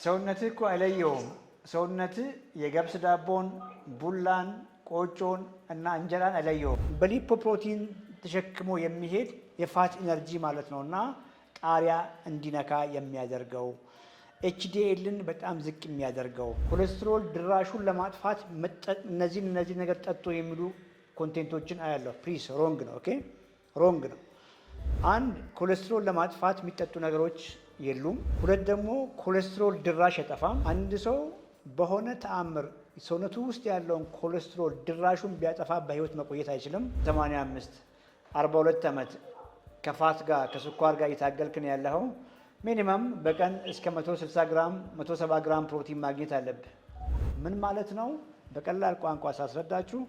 ሰውነትህ እኮ አይለየውም። ሰውነትህ የገብስ ዳቦን፣ ቡላን፣ ቆጮን እና እንጀራን አይለየውም። በሊፖፕሮቲን ተሸክሞ የሚሄድ የፋት ኢነርጂ ማለት ነው እና ጣሪያ እንዲነካ የሚያደርገው ኤችዲኤልን በጣም ዝቅ የሚያደርገው ኮሌስትሮል ድራሹን ለማጥፋት እነዚህ ነገር ጠጡ የሚሉ ኮንቴንቶችን አያለሁ። ፕሊስ ሮንግ ነው። ኦኬ ሮንግ ነው። አንድ ኮሌስትሮል ለማጥፋት የሚጠጡ ነገሮች የሉም። ሁለት ደግሞ ኮሌስትሮል ድራሽ አይጠፋም። አንድ ሰው በሆነ ተአምር ሰውነቱ ውስጥ ያለውን ኮሌስትሮል ድራሹን ቢያጠፋ በህይወት መቆየት አይችልም። 85 42 ዓመት ከፋት ጋር ከስኳር ጋር እየታገልክን ያለው ሚኒመም በቀን እስከ 160 ግራም 170 ግራም ፕሮቲን ማግኘት አለብህ። ምን ማለት ነው? በቀላል ቋንቋ ሳስረዳችሁ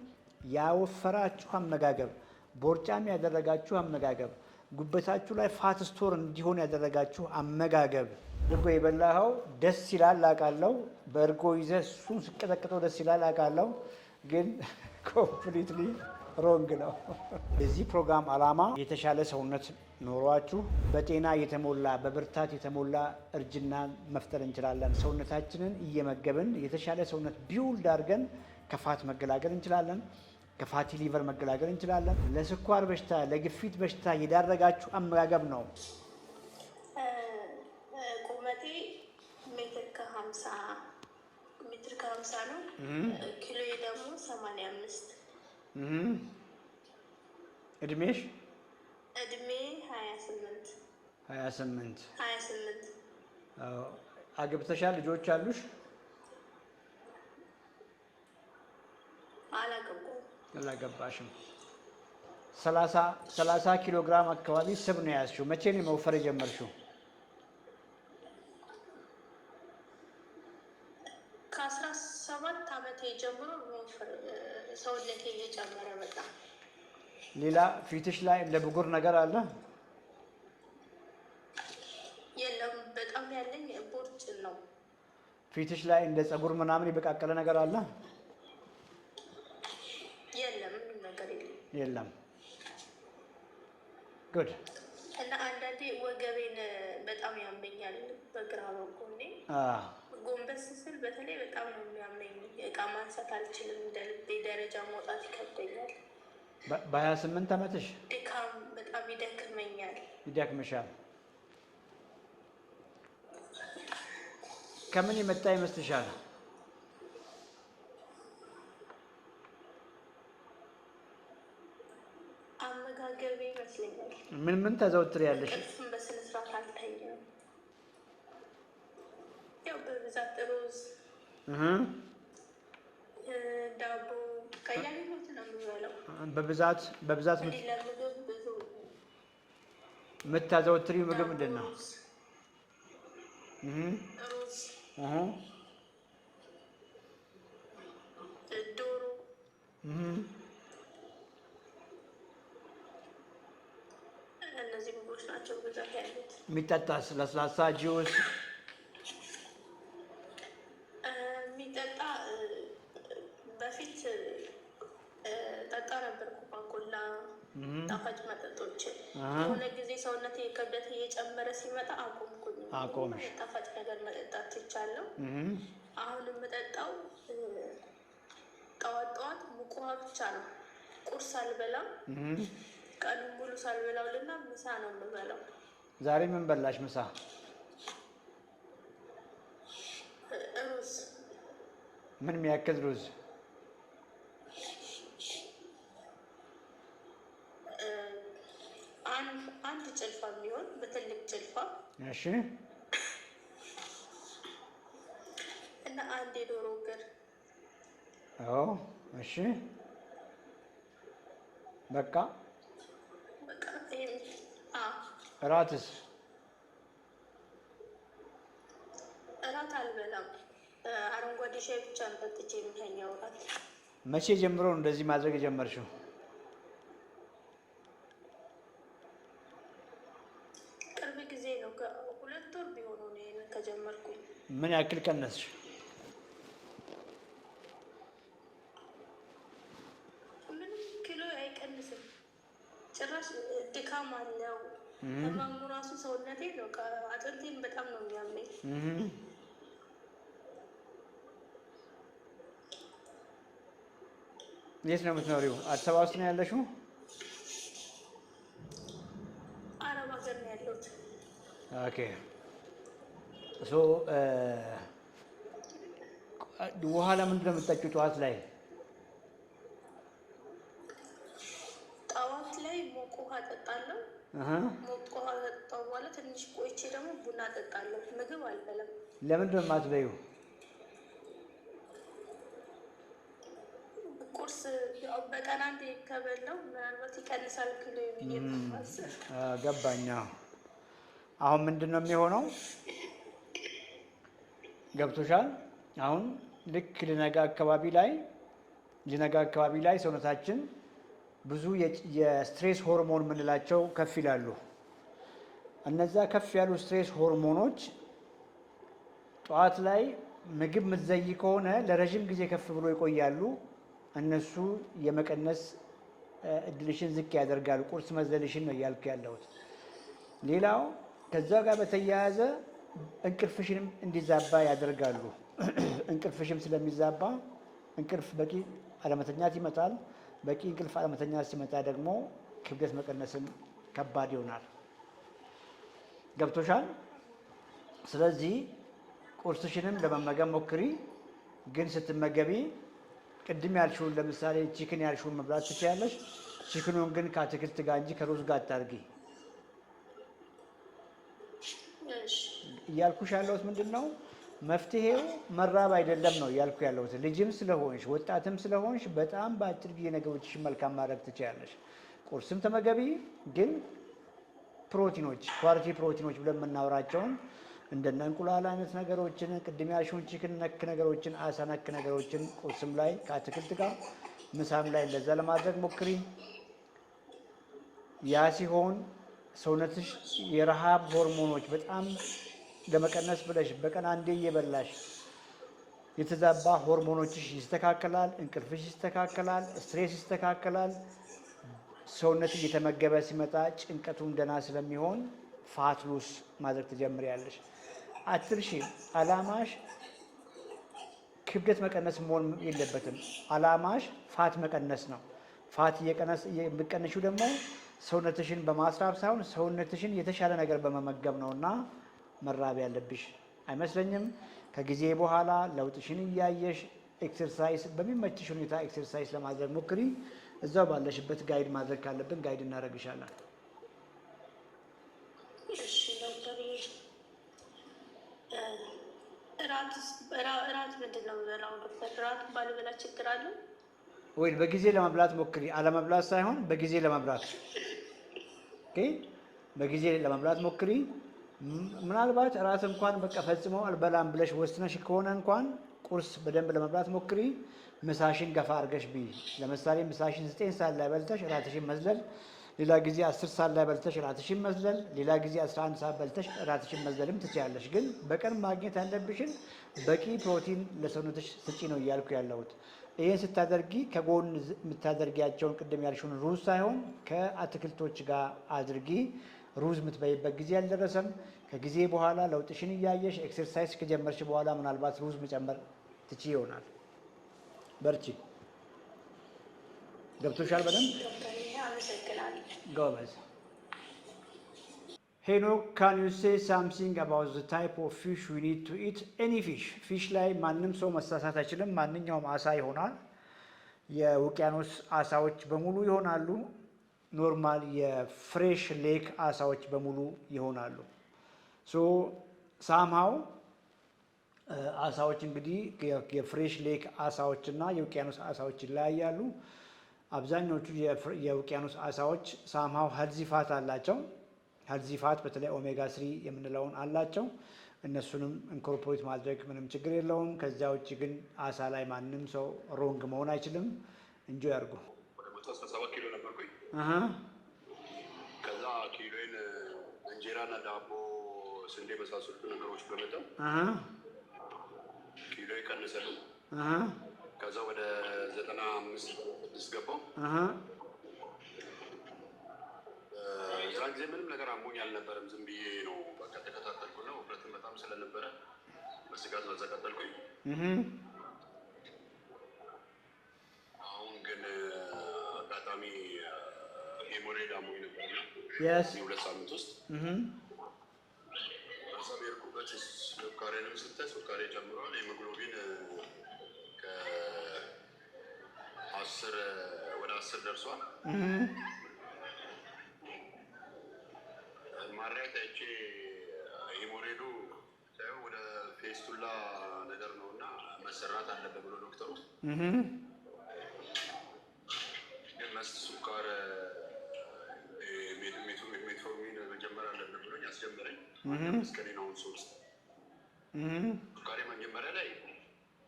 ያወፈራችሁ አመጋገብ፣ ቦርጫም ያደረጋችሁ አመጋገብ፣ ጉበታችሁ ላይ ፋት ስቶር እንዲሆን ያደረጋችሁ አመጋገብ። እርጎ የበላኸው ደስ ይላል አውቃለሁ። በእርጎ ይዘህ እሱን ስቀጠቅጠው ደስ ይላል አውቃለሁ። ግን ኮምፕሊትሊ ሮንግ ነው። የዚህ ፕሮግራም ዓላማ የተሻለ ሰውነት ኖሯችሁ በጤና የተሞላ በብርታት የተሞላ እርጅናን መፍጠር እንችላለን። ሰውነታችንን እየመገብን የተሻለ ሰውነት ቢውልድ አድርገን ከፋት መገላገል እንችላለን። ከፋቲ ሊቨር መገላገል እንችላለን። ለስኳር በሽታ ለግፊት በሽታ የዳረጋችሁ አመጋገብ ነው። ቁመቴ ሜትር ከ50 ነው። ኪሎ ደግሞ 85። እድሜሽ? እድሜ 28። አግብተሻል? ልጆች አሉሽ? አላገባሽም። 30 ኪሎ ግራም አካባቢ ስብ ነው ያዝሽው። መቼ ነው መውፈር የጀመርሽው? ከ17 ዓመቴ ጀምሮ ሰውነቴ እየጨመረ መጣ። ሌላ ፊትሽ ላይ እንደ ብጉር ነገር አለ? የለም፣ በጣም ያለኝ ቦርጭ ነው። ፊትሽ ላይ እንደ ፀጉር ምናምን የበቃቀለ ነገር አለ? የለም። ጉድ። እና አንዳንዴ ወገቤን በጣም ያመኛል። በግራ በኩል ጎንበስ ስል በተለይ በጣም ነው የሚያመኝ። እቃ ማንሳት አልችልም። እንደ ልቤ ደረጃ መውጣት ይከብደኛል። በ28 ዓመትሽ? ድካም በጣም ይደክመኛል። ይደክምሻል። ከምን የመጣ ይመስልሻል? አመጋገቤ ይመስለኛል። ምን ታዘወትሪያለሽ? እንቅልፍም በስነ ስርዓት አልተኛም። ያው በብዛት ሩዝ፣ ዳቦ ከያገኘሁት ነው የምበላው። በብዛት ለምግብ ብዙ የምታዘወትሪው ምግብ ምንድን ነው? ሩዝ፣ ዶሮ፣ እነዚህ ምግቦች ናቸው ብዛት ያሉት። የሚጠጣስ? ለስላሳ ጁስ? የሚጠጣ በፊት ጠጣ ነበር፣ ኮካኮላ፣ ጣፋጭ መጠጦችን። የሆነ ጊዜ ሰውነቴ ክብደት እየጨመረ ሲመጣ አቆምኩኝ። ጣፋጭ ነገር መጠጣት ትቻለሁ። አሁን የምጠጣው ጠዋት ጠዋት ሙቅ ውሃ ብቻ ነው። ቁርስ አልበላም። ቀኑን ሙሉ ሳልበላው ልና ምሳ ነው የምበላው። ዛሬ ምን በላሽ ምሳ? ሩዝ። ምን የሚያክል ሩዝ? አንድ ጭልፋ የሚሆን በትልቅ ጭልፋ። እሺ። እና አንድ የዶሮ እግር። እሺ። በቃ እራትስ? እራት አልበላም። አረንጓዴ ሻይ ብቻ ነው ጠጥቼ የምተኛው። እራት መቼ ጀምሮ እንደዚህ ማድረግ የጀመርሽው? ቅርብ ጊዜ ነው። ከ2 ወር ቢሆነው ነው ይሄንን ከጀመርኩኝ። ምን ያክል ቀነስሽ? ምንም ኪሎ አይቀንስም ጭራሽ። ድካም አለው። ህመሙ ራሱ ሰውነቴ ነው። አጥንቴን በጣም ነው የሚያመኝ። የት ነው የምትኖሪው? አዲስ አበባ ውስጥ ነው ያለሽው? አረብ ሀገር ነው ያለሁት። ኦኬ ሶ ውሃ ለምንድን ነው የምትጠጪው ጠዋት ላይ? ጠዋት ላይ ሞቅ ውሃ እጠጣለሁ። ሞቅ ውሃ ከጠጣሁ በኋላ ትንሽ ቆይቼ ደግሞ ቡና እጠጣለሁ። ምግብ አልበላም። ለምንድን ነው የማትበይው? ቁርስ በቀን አንዴ ከበላው ምናልባት ይቀንሳል ኪሎ ብዬ ማስብ። ገባኝ። አሁን ምንድን ነው የሚሆነው? ገብቶሻል? አሁን ልክ ሊነጋ አካባቢ ላይ ሰውነታችን ብዙ የስትሬስ ሆርሞን የምንላቸው ከፍ ይላሉ። እነዛ ከፍ ያሉ ስትሬስ ሆርሞኖች ጠዋት ላይ ምግብ ምትዘይ ከሆነ ለረዥም ጊዜ ከፍ ብሎ ይቆያሉ። እነሱ የመቀነስ እድልሽን ዝቅ ያደርጋሉ። ቁርስ መዝለልሽን ነው እያልኩ ያለሁት። ሌላው ከዛ ጋር በተያያዘ እንቅልፍሽንም እንዲዛባ ያደርጋሉ። እንቅልፍሽም ስለሚዛባ እንቅልፍ በቂ አለመተኛት ይመጣል። በቂ እንቅልፍ አለመተኛት ሲመጣ ደግሞ ክብደት መቀነስም ከባድ ይሆናል። ገብቶሻል? ስለዚህ ቁርስሽንም ለመመገብ ሞክሪ። ግን ስትመገቢ ቅድም ያልሽውን ለምሳሌ ቺክን ያልሽውን መብላት ትችያለሽ። ቺክኑን ግን ከአትክልት ጋር እንጂ ከሩዝ ጋር አታርጊ። እያልኩሽ ያለሁት ምንድን ነው? መፍትሄው መራብ አይደለም ነው እያልኩ ያለሁት። ልጅም ስለሆንሽ ወጣትም ስለሆንሽ በጣም በአጭር ጊዜ ነገሮችሽን መልካም ማድረግ ትችያለሽ። ቁርስም ተመገቢ፣ ግን ፕሮቲኖች ኳሊቲ ፕሮቲኖች ብለን የምናወራቸውን እንደነ እንቁላል አይነት ነገሮችን፣ ቅድም ያልሽውን ቺክን ነክ ነገሮችን፣ አሳ ነክ ነገሮችን ቁርስም ላይ ከአትክልት ጋር ምሳም ላይ እንደዛ ለማድረግ ሞክሪ። ያ ሲሆን ሰውነትሽ የረሃብ ሆርሞኖች በጣም ለመቀነስ ብለሽ በቀን አንዴ እየበላሽ የተዛባ ሆርሞኖችሽ ይስተካከላል፣ እንቅልፍሽ ይስተካከላል፣ ስትሬስ ይስተካከላል። ሰውነት እየተመገበ ሲመጣ ጭንቀቱም ደህና ስለሚሆን ፋት ሉስ ማድረግ ትጀምሪያለሽ። አትርሺ፣ አላማሽ ክብደት መቀነስ መሆን የለበትም። አላማሽ ፋት መቀነስ ነው። ፋት የሚቀንሺው ደግሞ ሰውነትሽን በማስራብ ሳይሆን ሰውነትሽን የተሻለ ነገር በመመገብ ነው እና መራብ ያለብሽ አይመስለኝም። ከጊዜ በኋላ ለውጥሽን እያየሽ ኤክሰርሳይዝ በሚመችሽ ሁኔታ ኤክሰርሳይዝ ለማድረግ ሞክሪ። እዛው ባለሽበት ጋይድ ማድረግ ካለብን ጋይድ እናደርግሻለን። እራት ምንድን ነው የምበላው? እራት ባልበላ ችግር አለ ወይ? በጊዜ ለመብላት ሞክሪ። አለመብላት ሳይሆን በጊዜ ለመብላት በጊዜ ለመብላት ሞክሪ። ምናልባት እራት እንኳን በቃ ፈጽሞ አልበላም ብለሽ ወስነሽ ከሆነ እንኳን ቁርስ በደንብ ለመብላት ሞክሪ። ምሳሽን ገፋ አድርገሽ ብይ። ለምሳሌ ምሳሽን 9 ሰዓት ላይ በልተሽ እራትሽን መዝለል፣ ሌላ ጊዜ 10 ሰዓት ላይ በልተሽ እራትሽን መዝለል፣ ሌላ ጊዜ 11 ሰዓት በልተሽ እራትሽን መዝለልም ትችያለሽ። ግን በቀን ማግኘት ያለብሽን በቂ ፕሮቲን ለሰውነትሽ ስጪ ነው እያልኩ ያለሁት። ይህን ስታደርጊ ከጎን የምታደርጊያቸውን ቅድም ያልሽውን ሩዝ ሳይሆን ከአትክልቶች ጋር አድርጊ። ሩዝ የምትበይበት ጊዜ አልደረሰም። ከጊዜ በኋላ ለውጥሽን እያየሽ ኤክሰርሳይዝ ከጀመርሽ በኋላ ምናልባት ሩዝ መጨመር ትችይ ይሆናል። በርቺ። ገብቶሻል በደንብ? ጎበዝ። ሄኖክ ካን ዩ ሴ ሳምሲንግ አባውት ዘ ታይፕ ኦፍ ፊሽ ዊ ኒድ ቱ ኢት? ኤኒ ፊሽ። ፊሽ ላይ ማንም ሰው መሳሳት አይችልም። ማንኛውም አሳ ይሆናል። የውቅያኖስ አሳዎች በሙሉ ይሆናሉ። ኖርማል የፍሬሽ ሌክ አሳዎች በሙሉ ይሆናሉ። ሶ ሳምሃው አሳዎች እንግዲህ የፍሬሽ ሌክ አሳዎች እና የውቅያኖስ አሳዎች ይለያያሉ። አብዛኞቹ የውቅያኖስ አሳዎች ሳምሃው ሄልዚ ፋት አላቸው። ሄልዚ ፋት በተለይ ኦሜጋ 3 የምንለውን አላቸው። እነሱንም ኢንኮርፖሬት ማድረግ ምንም ችግር የለውም። ከዚያ ውጭ ግን አሳ ላይ ማንም ሰው ሮንግ መሆን አይችልም። እንጆ ያርጉ። ከዛ ኪሎን እንጀራና ዳቦ፣ ስንዴ መሳሰሉት ነገሮች በመጠን ኪሎ ይቀንሰልኝ። ከዛ ወደ 95 ገባው። እዛን ጊዜ ምንም ነገር አሞኝ አልነበረም። ዝም ብዬ ነው በቃ ተከታተልኩና ውፍረትን በጣም ስለነበረ በስጋት በዛ ቀጠልኩኝ። አሁን ግን አጋጣሚ ሄሞሬድ አሞኝ ነበር የስ 2 ሳምንት ውስጥ በዛ በሄድኩበት ሱካሬንም ስታይ ሱካሬ ጨምሯል። ሄሞግሎቢን ከ10 ወደ 10 ደርሷል። ማሪያ ታይቼ ሄሞሬዱ ሳይሆን ወደ ፌስቱላ ነገር ነውና መሰራት አለበት ብሎ ዶክተሩ መስት ሱካር ሜትፎርሚን መጀመሪያ አለበት ብሎኝ አስጀመረኝ። እስከኔ ነው ሶስት ሱካሬ መጀመሪያ ላይ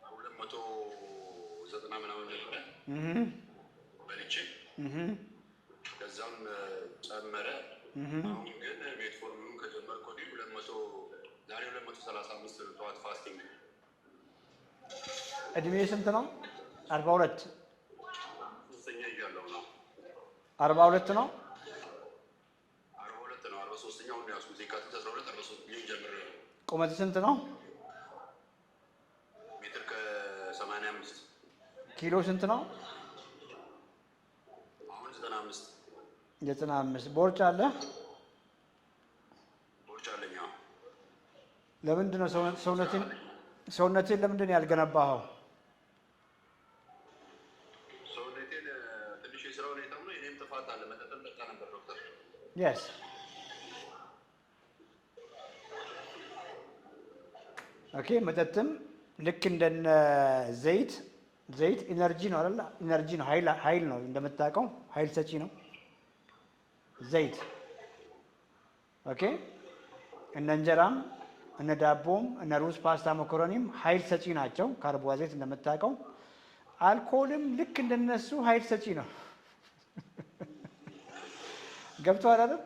290 ምናምን ነበረ በልቼ ከዛም ጨመረ። አሁን ግን ሜትፎርሚኑን ከጀመርኩ ወዲህ 200 ዛሬ 235 ጠዋት ፋስቲንግ። እድሜ ስንት ነው? 42 ሶስተኛ እያለሁ ነው። 42 ነው። 42 ነው። 43ኛው ነው ያስኩት። የካቲት 12 43ኛ ጀምሬ ነው። ቁመት ስንት ነው? ሜትር ከ85። ኪሎ ስንት ነው? አሁን 95 95። ቦርጭ አለ? ቦርጭ አለኝ። ለምንድን ነው ሰውነትን ለምንድን ነው ያልገነባኸው? ሰውነቴን ትንሽ የስራ ሁኔታ ነው። እኔም ጥፋት አለ። መጠጥም ጠጣ ነበር ዶክተር። የስ ኦኬ። መጠጥም ልክ እንደነ ዘይት ኢነርጂ ነው አይደል? ኢነርጂ ነው፣ ኃይል ነው። እንደምታውቀው ኃይል ሰጪ ነው ዘይት። ኦኬ። እነ እንጀራም እነ ዳቦም እነ ሩዝ፣ ፓስታ፣ መኮረኒም ኃይል ሰጪ ናቸው። ካርቦሃይድሬት እንደምታውቀው። አልኮልም ልክ እንደነሱ ኃይል ሰጪ ነው። ገብቶሃል አይደል?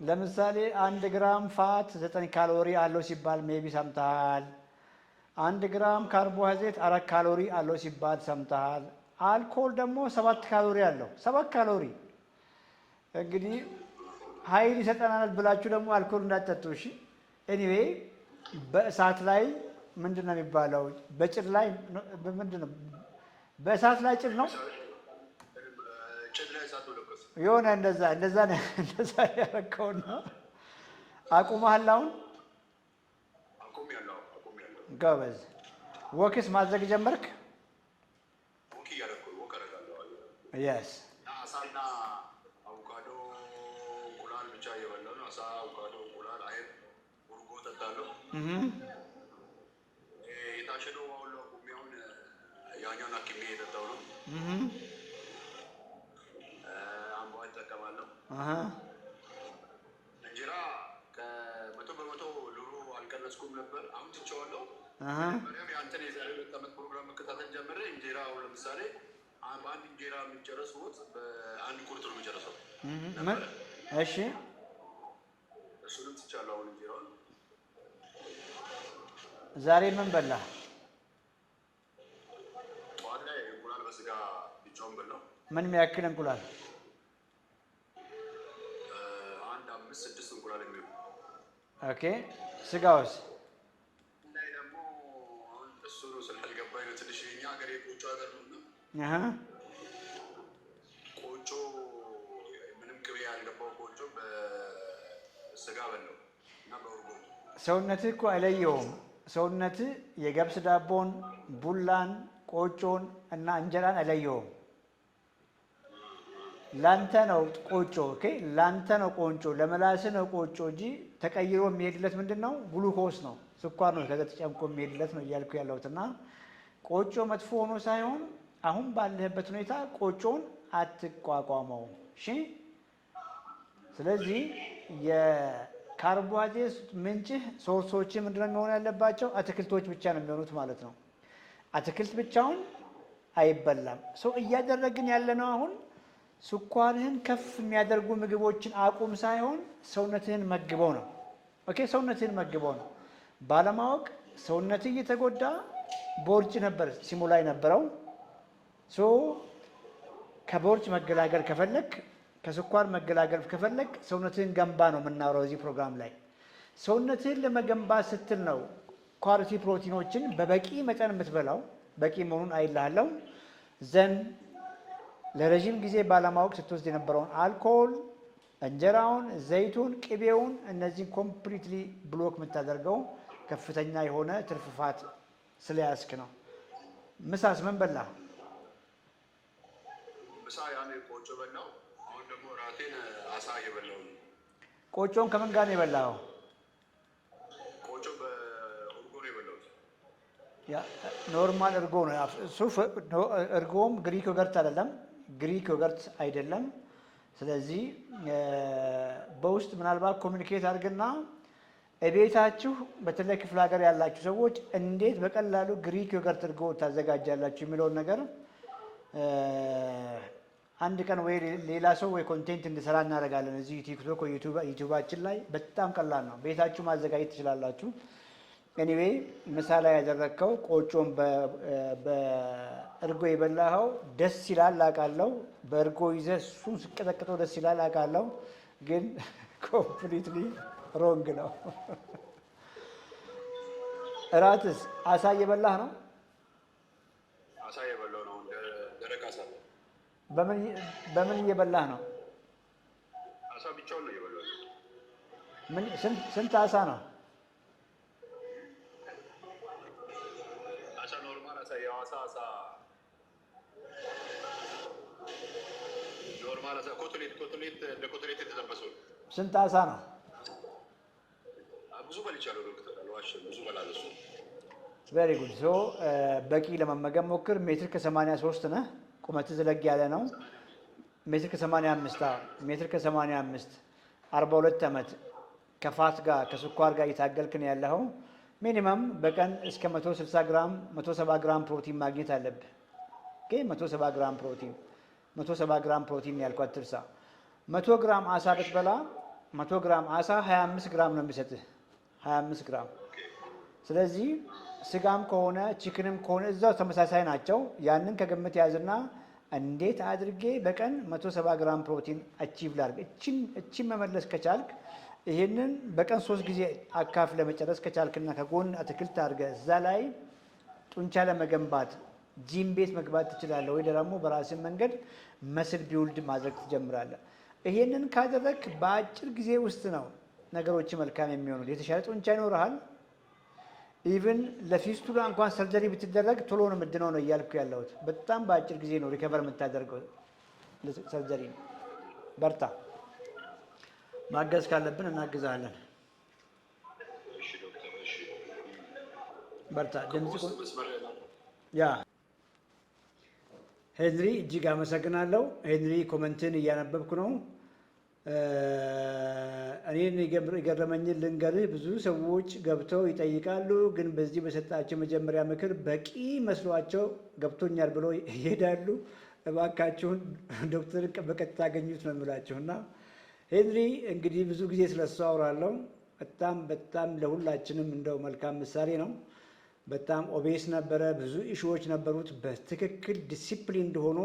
ለምሳሌ 1 ግራም ፋት 9 ካሎሪ አለው ሲባል ሜቢ ሰምተሃል። 1 ግራም ካርቦሃይድሬት 4 ካሎሪ አለው ሲባል ሰምተሃል። አልኮል ደግሞ 7 ካሎሪ አለው። 7 ካሎሪ እንግዲህ ኃይል ይሰጠናል ብላችሁ ደግሞ አልኮል እንዳትጠጡ እሺ። ኤኒዌይ በእሳት ላይ ምንድን ነው የሚባለው? በጭድ ላይ ምንድን ነው? በእሳት ላይ ጭድ ነው የሆነ እንደዛ ያደረከውና አቁመሃል። አሁን ጎበዝ። ወክስ ማድረግ ጀመርክ? የስ የታሸገው አሁን ለቁሚያውን ያኛውን አክሜ የጠጣው ነው። አምባ እጠቀማለሁ። እንጀራ ከ100% ዶሮ አልቀነስኩም ነበር። አሁን ትቼዋለሁ። መሪያም የአንተን የዛሬ 2 ዓመት ፕሮግራም መከታተል ጀምሬ እንጀራ አሁን ለምሳሌ በአንድ እንጀራ የሚጨረስ ወጥ በአንድ ቁርጥ ነው የሚጨረሰው። እሺ እሱንም ትቻለሁ። አሁን እንጀራውን ዛሬ ምን በላ? ጠዋት ላይ እንቁላል በስጋ ብቻውን በላው። ምን የሚያክል እንቁላል? 1 5 6 እንቁላል የሚሆን። ኦኬ። ስጋውስ? ላይ ደግሞ አሁን እሱ ነው ስላልገባኝ ነው ትንሽ። የእኛ ሀገር የቆጮ ሀገር ነው እና ቆጮ ምንም ቅቤ ያልገባው ቆጮ በስጋ በላው እና በእርጎ። ሰውነትህ እኮ አይለየውም። ሰውነትህ የገብስ ዳቦን፣ ቡላን፣ ቆጮን እና እንጀራን አይለየውም። ላንተ ነው ቆጮ። ኦኬ፣ ላንተ ነው ቆጮ፣ ለመላስህ ነው ቆጮ እንጂ ተቀይሮ የሚሄድለት ምንድን ነው? ግሉኮስ ነው፣ ስኳር ነው። ከዛ ተጨምቆ የሚሄድለት ነው እያልኩ ያለሁትና ቆጮ መጥፎ ሆኖ ሳይሆን አሁን ባለህበት ሁኔታ ቆጮን አትቋቋመው። እሺ። ስለዚህ የካርቦሃይድሬት ምንጭህ ሶርሶች ምንድነው የሚሆኑ ያለባቸው? አትክልቶች ብቻ ነው የሚሆኑት ማለት ነው። አትክልት ብቻውን አይበላም። ሰው እያደረግን ያለነው አሁን ስኳርህን ከፍ የሚያደርጉ ምግቦችን አቁም ሳይሆን ሰውነትህን መግበው ነው። ኦኬ፣ ሰውነትህን መግበው ነው። ባለማወቅ ሰውነትህ እየተጎዳ ቦርጭ ነበር ሲሞላ የነበረው። ከቦርጭ መገላገል ከፈለግ፣ ከስኳር መገላገል ከፈለግ ሰውነትህን ገንባ ነው የምናወራው እዚህ ፕሮግራም ላይ። ሰውነትህን ለመገንባት ስትል ነው ኳሊቲ ፕሮቲኖችን በበቂ መጠን የምትበላው። በቂ መሆኑን አይልሃለው። ዘን ለረጅም ጊዜ ባለማወቅ ስትወስድ የነበረውን አልኮል፣ እንጀራውን፣ ዘይቱን፣ ቅቤውን እነዚህን ኮምፕሊትሊ ብሎክ የምታደርገው ከፍተኛ የሆነ ትርፍፋት ስለያዝክ ነው። ምሳስ ምን በላ? ምሳ ያኔ ቆጮ በላው። አሁን ደግሞ ራቴን አሳ እየበላሁ ነው። ቆጮን ከምን ጋር ነው የበላኸው? ቆጮ በእርጎ ነው የበላሁት። ኖርማል እርጎ ነው እሱ። እርጎም ግሪክ ዮገርት አይደለም፣ ግሪክ ዮገርት አይደለም። ስለዚህ በውስጥ ምናልባት ኮሚኒኬት አድርግና እቤታችሁ በተለይ ክፍለ ሀገር ያላችሁ ሰዎች እንዴት በቀላሉ ግሪክ ዮገርት እርጎ ታዘጋጃላችሁ የሚለውን ነገር አንድ ቀን ወይ ሌላ ሰው ወይ ኮንቴንት እንድሰራ እናደርጋለን። እዚህ ቲክቶክ ወይ ዩቲዩባችን ላይ በጣም ቀላል ነው፣ ቤታችሁ ማዘጋጀት ትችላላችሁ። ኤኒዌይ ምሳ ላይ ያደረግከው ቆጮን በእርጎ የበላኸው ደስ ይላል አውቃለሁ። በእርጎ ይዘህ እሱን ስቀጠቅጠው ደስ ይላል አውቃለሁ፣ ግን ኮምፕሊትሊ ሮንግ ነው። እራትስ አሳ እየበላህ ነው? አሳ እየበላሁ ነው። ደረቅ አሳ። በምን እየበላህ ነው? አሳ ብቻውን ነው እየበላሁ። ስንት አሳ ነው? አሳ ኖርማል አሳ፣ የሐዋሳ አሳ ኖርማል አሳ፣ ኮትሌት እንደ ኮትሌት የተጠበሰው። ስንት አሳ ነው? ብዙ በልቻለሁ ዶክተር፣ አልዋሽም፣ ብዙ በላለሁ። ቬሪ ጉድ። ሶ በቂ ለመመገብ ሞክር። ሜትር ከ83 ነህ፣ ቁመት ዘለግ ያለ ነው። ሜትር ከ85 42 ዓመት ከፋት ጋር ከስኳር ጋር እየታገልክ ነው ያለኸው። ሚኒመም በቀን እስከ 160 ግራም 170 ግራም ፕሮቲን ማግኘት አለብህ። ኦኬ 170 ግራም ፕሮቲን ያልኳት ትርሳ። 100 ግራም አሳ ብትበላ 100 ግራም አሳ 25 ግራም ነው የሚሰጥህ፣ 25 ግራም። ስለዚህ ስጋም ከሆነ ቺክንም ከሆነ እዛው ተመሳሳይ ናቸው። ያንን ከግምት ያዝና እንዴት አድርጌ በቀን 170 ግራም ፕሮቲን አቺቭ ላድርግ፣ እቺን መመለስ ከቻልክ ይህንን በቀን 3 ጊዜ አካፍ ለመጨረስ ከቻልክና ከጎን አትክልት አድርገህ እዛ ላይ ጡንቻ ለመገንባት ጂም ቤት መግባት ትችላለህ፣ ወይ ደግሞ በራስህ መንገድ መስል ቢውልድ ማድረግ ትጀምራለህ። ይሄንን ካደረግክ በአጭር ጊዜ ውስጥ ነው ነገሮች መልካም የሚሆኑት። የተሻለ ጡንቻ ይኖርሃል። ኢቭን ለፊስቱላ እንኳን ሰርጀሪ ብትደረግ ቶሎ ነው የምድነው ነው እያልኩ ያለሁት። በጣም በአጭር ጊዜ ነው ሪከቨር የምታደርገው ሰርጀሪ። በርታ። ማገዝ ካለብን እናግዛለን። በርታ። ያ ሄንሪ እጅግ አመሰግናለሁ። ሄንሪ ኮመንትን እያነበብኩ ነው። እኔን የገረመኝን ልንገርህ። ብዙ ሰዎች ገብተው ይጠይቃሉ፣ ግን በዚህ በሰጣቸው መጀመሪያ ምክር በቂ መስሏቸው ገብቶኛል ብሎ ይሄዳሉ። እባካችሁን ዶክተርን በቀጥታ አገኙት ነው የምላችሁ። እና ሄንሪ እንግዲህ ብዙ ጊዜ ስለሱ አወራለሁ። በጣም ለሁላችንም እንደው መልካም ምሳሌ ነው። በጣም ኦቤስ ነበረ፣ ብዙ ኢሹዎች ነበሩት። በትክክል ዲሲፕሊን ሆኖ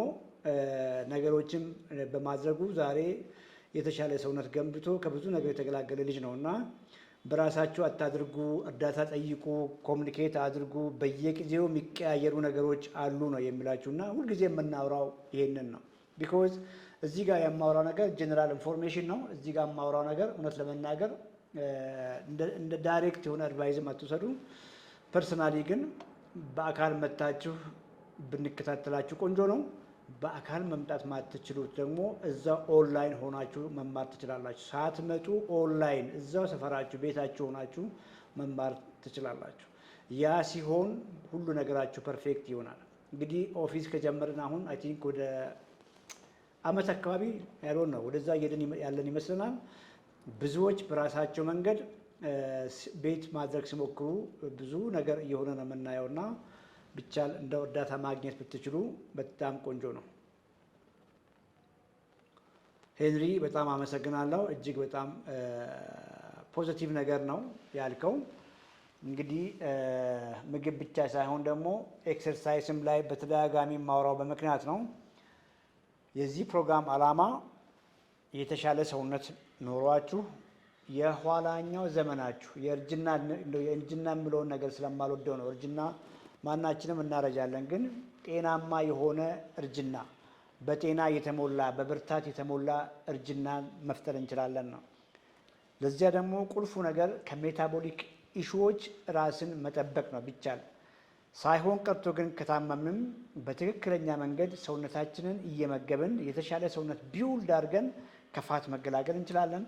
ነገሮችም በማድረጉ ዛሬ የተሻለ ሰውነት ገንብቶ ከብዙ ነገር የተገላገለ ልጅ ነው እና በራሳችሁ አታድርጉ፣ እርዳታ ጠይቁ፣ ኮሚኒኬት አድርጉ። በየጊዜው የሚቀያየሩ ነገሮች አሉ ነው የሚላችሁ እና ሁልጊዜ የምናወራው ይሄንን ነው። ቢኮዝ እዚህ ጋር የማወራው ነገር ጀነራል ኢንፎርሜሽን ነው። እዚህ ጋር የማወራው ነገር እውነት ለመናገር እንደ ዳይሬክት የሆነ አድቫይዝም አትውሰዱ። ፐርሰናሊ ግን በአካል መታችሁ ብንከታተላችሁ ቆንጆ ነው። በአካል መምጣት ማትችሉት ደግሞ እዛ ኦንላይን ሆናችሁ መማር ትችላላችሁ። ሳትመጡ ኦንላይን እዛው ሰፈራችሁ ቤታችሁ ሆናችሁ መማር ትችላላችሁ። ያ ሲሆን ሁሉ ነገራችሁ ፐርፌክት ይሆናል። እንግዲህ ኦፊስ ከጀመርን አሁን አይ ቲንክ ወደ አመት አካባቢ ያልሆነ ነው ወደዛ እየሄድን ያለን ይመስለናል። ብዙዎች በራሳቸው መንገድ ቤት ማድረግ ሲሞክሩ ብዙ ነገር እየሆነ ነው የምናየው እና ብቻ እንደ እርዳታ ማግኘት ብትችሉ በጣም ቆንጆ ነው። ሄንሪ በጣም አመሰግናለሁ። እጅግ በጣም ፖዚቲቭ ነገር ነው ያልከው። እንግዲህ ምግብ ብቻ ሳይሆን ደግሞ ኤክሰርሳይስም ላይ በተደጋጋሚ የማወራው በምክንያት ነው። የዚህ ፕሮግራም ዓላማ የተሻለ ሰውነት ኖሯችሁ የኋላኛው ዘመናችሁ የእርጅና የምለውን ነገር ስለማልወደው ነው። እርጅና ማናችንም እናረጃለን፣ ግን ጤናማ የሆነ እርጅና በጤና የተሞላ በብርታት የተሞላ እርጅናን መፍጠር እንችላለን ነው። ለዚያ ደግሞ ቁልፉ ነገር ከሜታቦሊክ ኢሹዎች ራስን መጠበቅ ነው ቢቻል። ሳይሆን ቀርቶ ግን ከታመምንም በትክክለኛ መንገድ ሰውነታችንን እየመገብን የተሻለ ሰውነት ቢውልድ አድርገን ከፋት መገላገል እንችላለን።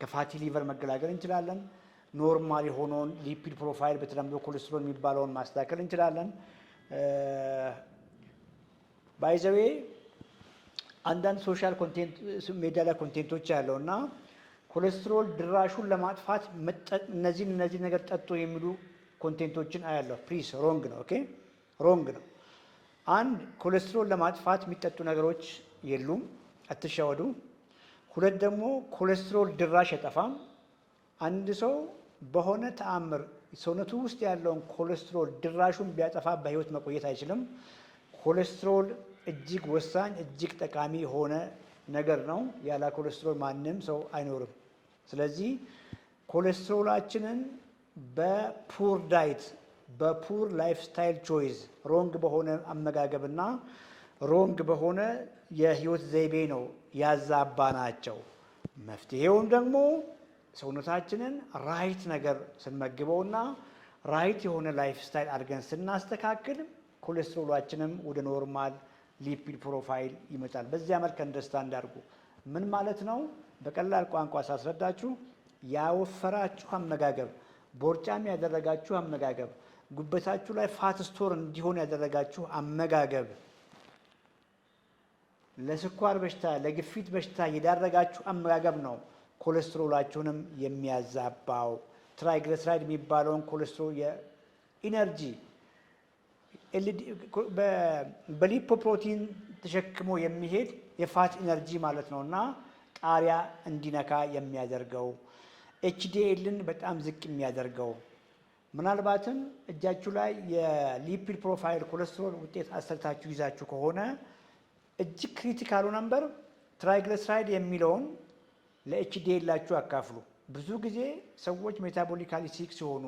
ከፋቲ ሊቨር መገላገል እንችላለን። ኖርማል የሆነውን ሊፒድ ፕሮፋይል በተለምዶ ኮሌስትሮል የሚባለውን ማስተካከል እንችላለን። ባይዘዌ አንዳንድ ሶሻል ኮንቴንት ሜዲያ ላይ ኮንቴንቶች ያለው እና ኮሌስትሮል ድራሹን ለማጥፋት እነዚህ ነገር ጠጡ የሚሉ ኮንቴንቶችን አያለሁ። ፕሊስ ሮንግ ነው። ኦኬ ሮንግ ነው። አንድ ኮሌስትሮል ለማጥፋት የሚጠጡ ነገሮች የሉም፣ አትሻወዱ። ሁለት ደግሞ ኮሌስትሮል ድራሽ አይጠፋም። አንድ ሰው በሆነ ተአምር ሰውነቱ ውስጥ ያለውን ኮሌስትሮል ድራሹን ቢያጠፋ በህይወት መቆየት አይችልም። ኮሌስትሮል እጅግ ወሳኝ እጅግ ጠቃሚ የሆነ ነገር ነው። ያለ ኮሌስትሮል ማንም ሰው አይኖርም። ስለዚህ ኮሌስትሮላችንን በፑር ዳይት በፑር ላይፍ ስታይል ቾይስ ሮንግ በሆነ አመጋገብና ሮንግ በሆነ የህይወት ዘይቤ ነው ያዛባ ናቸው። መፍትሄውም ደግሞ ሰውነታችንን ራይት ነገር ስንመግበውና ራይት የሆነ ላይፍ ስታይል አድርገን ስናስተካክል ኮሌስትሮላችንም ወደ ኖርማል ሊፒድ ፕሮፋይል ይመጣል። በዚያ መልክ አንደርስታንድ አድርጉ። ምን ማለት ነው? በቀላል ቋንቋ ሳስረዳችሁ ያወፈራችሁ አመጋገብ፣ ቦርጫም ያደረጋችሁ አመጋገብ፣ ጉበታችሁ ላይ ፋት ስቶር እንዲሆን ያደረጋችሁ አመጋገብ፣ ለስኳር በሽታ ለግፊት በሽታ የዳረጋችሁ አመጋገብ ነው ኮሌስትሮላችሁንም የሚያዛባው። ትራይግሊሰራይድ የሚባለውን ኮሌስትሮል የኢነርጂ በሊፖፕሮቲን ተሸክሞ የሚሄድ የፋት ኢነርጂ ማለት ነው እና ጣሪያ እንዲነካ የሚያደርገው ኤችዲኤልን በጣም ዝቅ የሚያደርገው። ምናልባትም እጃችሁ ላይ የሊፒድ ፕሮፋይል ኮሌስትሮል ውጤት አሰርታችሁ ይዛችሁ ከሆነ እጅግ ክሪቲካሉ ነምበር ትራይግሊሰራይድ የሚለውን ለኤችዲኤላችሁ አካፍሉ። ብዙ ጊዜ ሰዎች ሜታቦሊካሊ ሲክ ሲሆኑ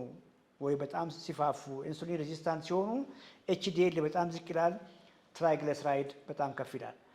ወይ በጣም ሲፋፉ ኢንሱሊን ሬዚስታንት ሲሆኑ ኤችዲኤል በጣም ዝቅ ይላል፣ ትራይግሊሰራይድ በጣም ከፍ ይላል።